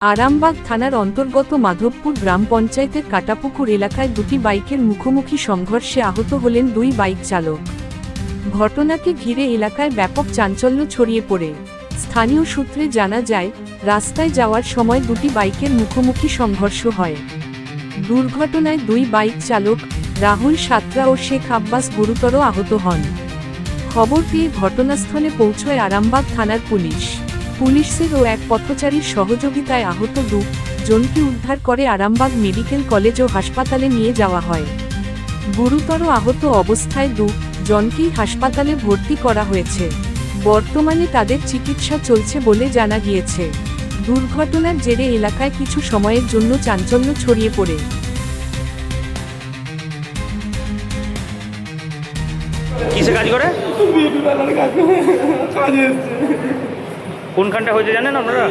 আরামবাগ থানার অন্তর্গত মাধবপুর গ্রাম পঞ্চায়েতের কাটাপুকুর এলাকায় দুটি বাইকের মুখোমুখি সংঘর্ষে আহত হলেন দুই বাইক চালক। ঘটনাকে ঘিরে এলাকায় ব্যাপক চাঞ্চল্য ছড়িয়ে পড়ে। স্থানীয় সূত্রে জানা যায়, রাস্তায় যাওয়ার সময় দুটি বাইকের মুখোমুখি সংঘর্ষ হয়। দুর্ঘটনায় দুই বাইক চালক রাহুল সাতরা ও শেখ আব্বাস গুরুতর আহত হন। খবর পেয়ে ঘটনাস্থলে পৌঁছয় আরামবাগ থানার পুলিশের ও এক পথচারীর সহযোগিতায় আহত জনকে উদ্ধার করে আরামবাগ মেডিকেল কলেজ ও হাসপাতালে নিয়ে যাওয়া হয়। গুরুতর আহত অবস্থায় জনকেই হাসপাতালে ভর্তি করা হয়েছে। বর্তমানে তাদের চিকিৎসা চলছে বলে জানা গিয়েছে। দুর্ঘটনার জেরে এলাকায় কিছু সময়ের জন্য চাঞ্চল্য ছড়িয়ে পড়ে। কিসে কাজ করে? কোনখানটা হয়েছে জানেন আপনারা?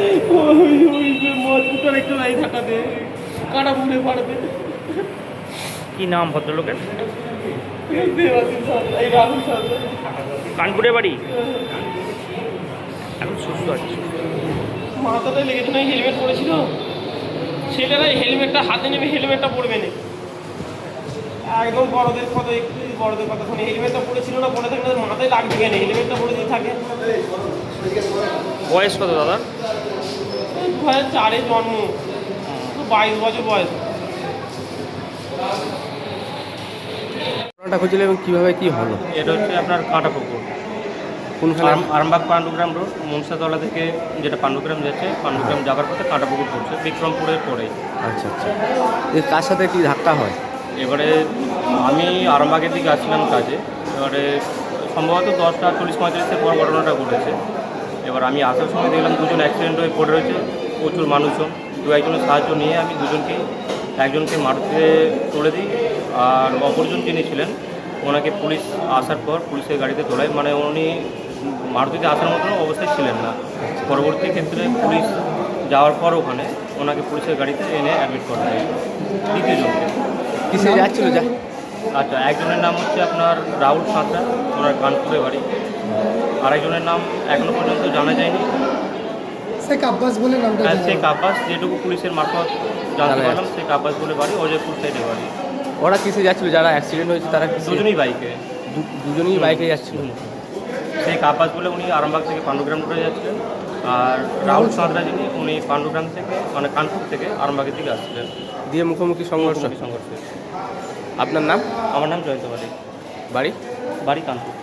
কি নাম ভদ্রলোকের? কানপুরে বাড়ি। এখন সুস্থ আছে। মাথাটা লেগেছে না, হেলমেট পরেছিল। ছেলেরাই হেলমেটটা হাতে নেবে, হেলমেটটা পরবে না। একদম বড়দের কথা শুনে হেলমেটটা পরেছিল না, পরে থাকলে মাথায় লাগবে কেন? হেলমেটটা পরে যদি থাকে। বয়স কত দাদা? 2004-এ জন্ম, 22 বছর বয়স। ঘটনাটা হয়েছিল এবং কীভাবে কী হলো? এটা হচ্ছে আপনার কাঁটাপুকুর, কোনখানে? আরামবাগ পাণ্ডুগ্রাম রোড, মনসাতলা থেকে যেটা পাণ্ডুগ্রাম যাচ্ছে, পাণ্ডুগ্রাম যাওয়ার পথে কাঁটাপুকুর পড়ছে, বিক্রমপুরের পরেই। আচ্ছা আচ্ছা, কার সাথে কি ধাক্কা হয়? এবারে আমি আরামবাগের দিকে আসছিলাম কাজে। এবারে সম্ভবত 10টা 40-45 পর ঘটনাটা ঘটেছে। এবার আমি আসার সময় দেখলাম দুজন অ্যাক্সিডেন্ট হয়ে পড়ে রয়েছে, প্রচুর মানুষজন। একজনের সাহায্য নিয়ে আমি একজনকে মারুতিতে তুলে দিই, আর অপরজন যিনি ছিলেন ওনাকে পুলিশ আসার পর পুলিশের গাড়িতে তোলায়। মানে উনি মারুতিতে আসার মতন অবস্থায় ছিলেন না। পরবর্তী ক্ষেত্রে পুলিশ যাওয়ার পর ওখানে ওনাকে পুলিশের গাড়িতে এনে অ্যাডমিট করা হয়। দ্বিতীয়জনকে কিসে যাচ্ছিল? আচ্ছা, একজনের নাম হচ্ছে আপনার রাহুল সাঁতরা, ওনার কানপুরে বাড়ি। আরেকজনের নাম এখনও পর্যন্ত জানা যায়নি। শেখ আব্বাস বলে নামটা? হ্যাঁ, শেখ আব্বাস, যেটুকু পুলিশের মারফত জানতে পারলাম, শেখ আব্বাস বলে বাড়ি, অজয়পুর সাইডে বাড়ি। ওরা কিসে যাচ্ছিল? যারা অ্যাক্সিডেন্ট হয়েছে তারা দুজনেই বাইকে। দুজনেই বাইকে যাচ্ছিল। শেখ আব্বাস বলে উনি আরামবাগ থেকে পাণ্ডুগ্রাম করে যাচ্ছিলেন, আর রাহুল সাঁতরা যিনি উনি পাণ্ডুগ্রাম থেকে মানে কানপুর থেকে আরামবাগের দিকে আসছিলেন। দিয়ে মুখোমুখি সংঘর্ষ। সংঘর্ষ। আপনার নাম? আমার নাম জয়ন্ত বাড়ি? বাড়ি কানপুর।